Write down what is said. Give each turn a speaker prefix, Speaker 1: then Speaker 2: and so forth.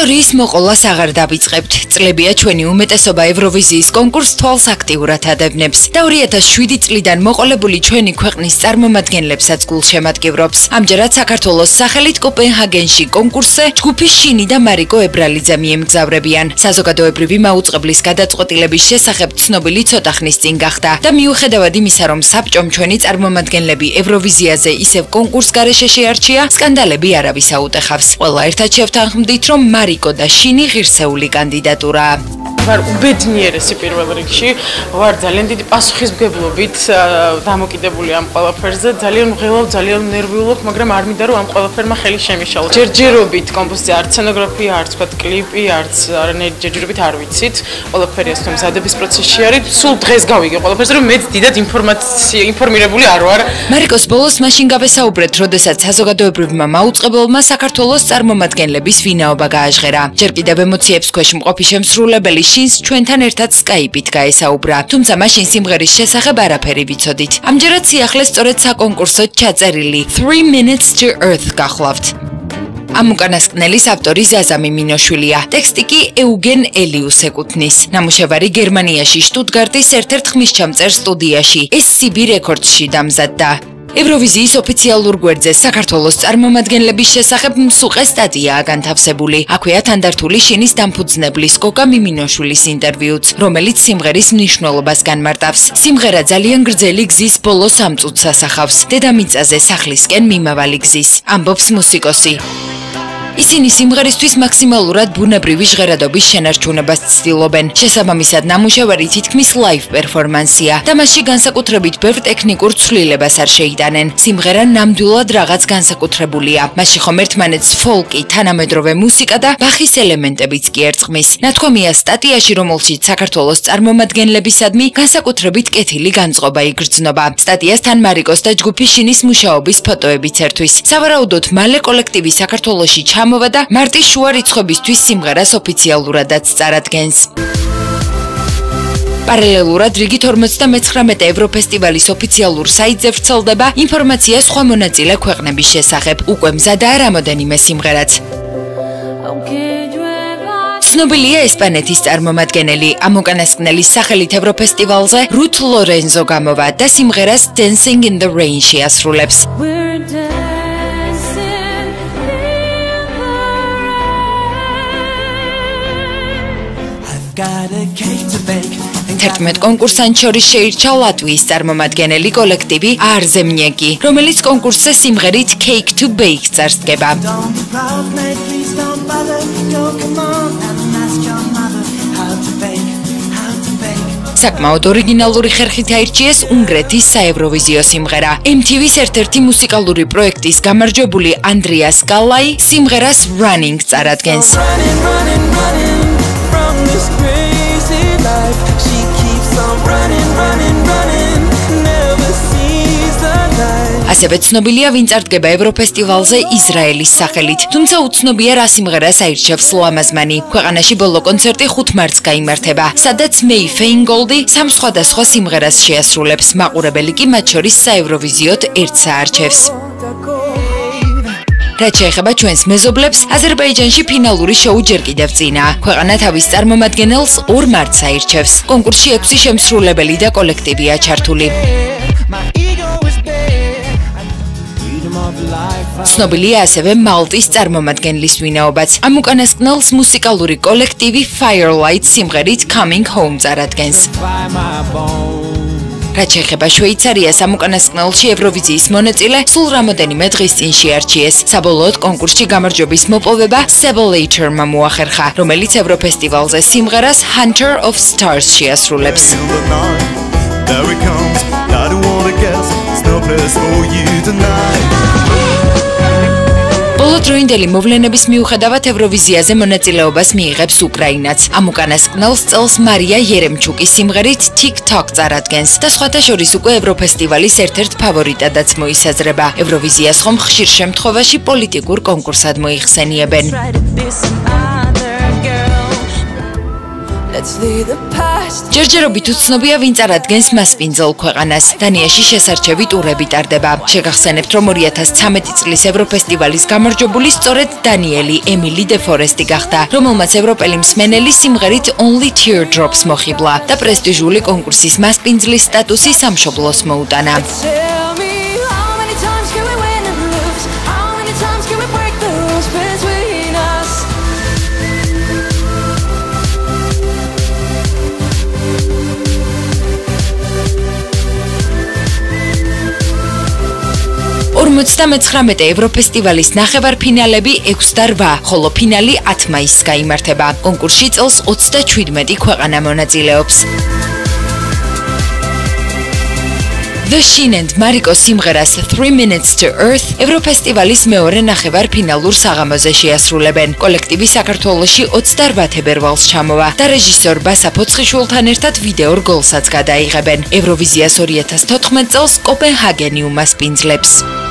Speaker 1: ისტორიის მოყოლას აღარ დავიწყებთ. წლებია ჩვენი უმეტესობა ევროვიზიის კონკურს თვალს აქტიურად ადევნებს და 2007 წლიდან მოყოლებული ჩვენი ქვეყნის წარმომადგენლებსაც გულშემატკივრობს. ამჯერად საქართველოს სახელით კოპენჰაგენში კონკურსზე ჯგუფი შინი და მარიკო ებრალიძე მიემგზავრებიან. საზოგადოებრივი მაუწყებლის გადაწყვეტილების შესახებ ცნობილი ცოტა ხნის წინ გახდა და მიუხედავად იმისა, რომ საბჭომ ჩვენი წარმომადგენლები ევროვიზიაზე ისევ კონკურს გარეშე შეარჩია, სკანდალები არავის აუტეხავს. ყველა ერთად შევთანხმდით, რომ მარიკო და შინი ღირსეული კანდიდატურაა.
Speaker 2: ვარ უბედნიერესი პირველ რიგში, ვარ ძალიან დიდი პასუხისმგებლობით დამოკიდებული ამ ყველაფერზე, ძალიან მღელავ, ძალიან ნერვიულობ, მაგრამ არ მინდა რომ ამ ყველაფერმა ხელი შემიშალოს. ჯერჯერობით კომპოზიცია, არც სცენოგრაფია, არც თქვა კლიპი, არც არანაირი ჯერჯერობით არ ვიცით. ყველაფერი ეს მზადების პროცესში არის. სულ დღეს გავიგე ყველაფერზე, რომ მე დიდად ინფორმირებული არ ვარ.
Speaker 1: მარიკოს ბოლოს მაშინ გავესაუბრეთ, როდესაც საზოგადოებრივმა მაუწყებელმა საქართველოს წარმომადგენლების ვინაობა გააჟღერა. ჯერ კიდევ ემოციებს ქვეშ მყოფი შემსრულებელი შინს ჩვენთან ერთად Skype-ით გაესაუბრა, თუმცა მაშინ სიმღერის შესახებ არაფერი ვიცოდით. ამჯერად სიახლეს სწორედ საკონკურსო ჩაწერილი 3 Minutes to Earth გახლავთ. ამ უკანასკნელის ავტორი ზაზა მიმინოშვილია, ტექსტი კი ეუგენ ელიუს ეკუთვნის. ნამუშევარი გერმანიაში შტუტგარტის ერთ-ერთ ხმისჩამწერ სტუდიაში SCB Records-ში დამზადდა. ევროვიზიის ოფიციალურ გვერდზე საქართველოს წარმომადგენლების შესახებ მსუყე სტატიაა განთავსებული. აქვეა თანდართული შინის დამფუძნებლის კოკა მიმინოშვილის ინტერვიუც, რომელიც სიმღერის მნიშვნელობას განმარტავს. სიმღერა ძალიან გრძელი გზის ბოლო 3 წუთს ასახავს. დედამიწაზე სახლისკენ მიმავალი გზის, ამბობს მუსიკოსი. ისინი სიმღერისთვის მაქსიმალურად ბუნებრივი ჟღერადობის შენარჩუნებას ცდილობენ. შესაბამისად, ნამუშევარი თითქმის live პერფორმანსია და მასში განსაკუთრებით ბევრ ტექნიკურ ცვლილებას არ შეიტანენ. სიმღერა ნამდვილად რაღაც განსაკუთრებულია. მასში ხომ ერთმანეთს ფოლკი, თანამედროვე მუსიკა და ბახის ელემენტებიც კი ერწყმის. ნათქვამია სტატიაში, რომელშიც საქართველოს წარმომადგენლებისადმი განსაკუთრებით კეთილი განწყობა იგრძნობა. სტატიას თან მარიკოს და ჯგუფი შინის მუშაობის ფოტოებიც ერთვის. სავარაუდოდ, მალე კოლექტივი საქართველოში ჩამოვა და მარტის შუა რიცხვებისთვის სიმღერას ოფიციალურადაც წარადგენს. პარალელურად რიგით 59 ევროფესტივალის ოფიციალურ საიტზე ვრცელდება ინფორმაცია სხვა მონაწილე ქვეყნების შესახებ. უკვე მზადაა რამოდენიმე სიმღერაც. ცნობილია ესპანეთის წარმომადგენელი. ამ უკანასკნელის სახელით ევროფესტივალზე რութ ლორენზო გამოვა და სიმღერას Dancing in the Rain შეასრულებს. თერთმეტ კონკურსანტ შორის შეირჩა ლატვიის წარმომადგენელი კოლექტივი არზემნიეკი, რომელიც კონკურსზე სიმღერით Cake to Bake წარსდგება. საკმაოდ ორიგინალური ხერხით აირჩიეს უნგრეთის საევროვიზიო სიმღერა. MTV-ს ერთ-ერთი მუსიკალური პროექტის გამარჯვებული ანდრიას კალაი სიმღერას Running წარადგენს. This crazy life, she keeps on running, running, running, never sees the light. ასევე ცნობილია, ვინ წარდგება ევროფესტივალზე ისრაელის სახელით. თუმცა უცნობია, რა სიმღერას აირჩევს ლამაზმანი. ქვეყანაში ბოლო კონცერტი 5 მარტს გაიმართება, სადაც მეი ფეინგოლდი 3 სხვადასხვა სიმღერას შეასრულებს. მაყურებელი კი მათ შორის საევროვიზიოდ ერთს აარჩევს. რაც შეეხება ჩვენს მეზობლებს, აზერბაიჯანში ფინალური შოუ ჯერ კიდევ წინაა. ქვეყანა თავის წარმომადგენელს 2 მარტს აირჩევს. კონკურსში 6 შემსრულებელი და კოლექტივია ჩართული. ცნობილია ასევე მალტის წარმომადგენლის ვინაობაც. ამ უკანასკნელს მუსიკალური კოლექტივი Firelight სიმღერით Coming Home წარადგენს. რაც შეეხება შვეიცარიას, ამ უკანასკნელში ევროვიზიის მონაწილე სულ რამოდენიმე დღის წინ შეარჩიეს. საბოლოოდ კონკურსში გამარჯვების მოპოვება Sebelatorმა მოახერხა, რომელიც ევროფესტივალზე სიმღერას Hunter of Stars შეასრულებს. ბოლო დროინდელი მოვლენების მიუხედავად ევროვიზიაზე მონაწილეობას მიიღებს უკრაინაც. ამ უკანასკნელს წელს მარია იერემჩუკის სიმღერით TikTok წარადგენს და სხვათა შორის უკვე ევროფესტივალის ერთ-ერთ ფავორიტადაც მოისაზრება. ევროვიზიას ხომ ხშირ შემთხვევაში პოლიტიკურ კონკურსად მოიხსენიებენ. ჯერჯერობით უცნობია, ვინ წარადგენს მასპინძელ ქვეყანას. დანიაში შესარჩევი ტურები ტარდება. შეგახსენებთ, რომ 2013 წლის ევროფესტივალის გამარჯვებული სწორედ დანიელი ემილი დე ფორესტი გახდა, რომელმაც ევროპელი მსმენელი სიმღერით Only Teardrops მოხიბლა და პრესტიჟული კონკურსის მასპინძლის სტატუსი სამშობლოს მოუტანა. $49 ევროფესტივალის ნახევარფინალები 6 და 8, ხოლო ფინალი 10 მაისს გაიმართება. კონკურსში წელს 37 ქვეყანა მონაწილეობს. The Shin and Mariko სიმღერას 3 Minutes to Earth ევროფესტივალის მეორე ნახევარფინალურ საღამოზე შეასრულებენ. კოლექტივი საქართველოში 28 თებერვალს ჩამოვა და რეჟისორ ბასა ფოცხიშვილთან ერთად ვიდეო რგოლსაც გადაიღებენ. ევროვიზიას 2014 წელს კოპენჰაგენი უმასპინძლებს.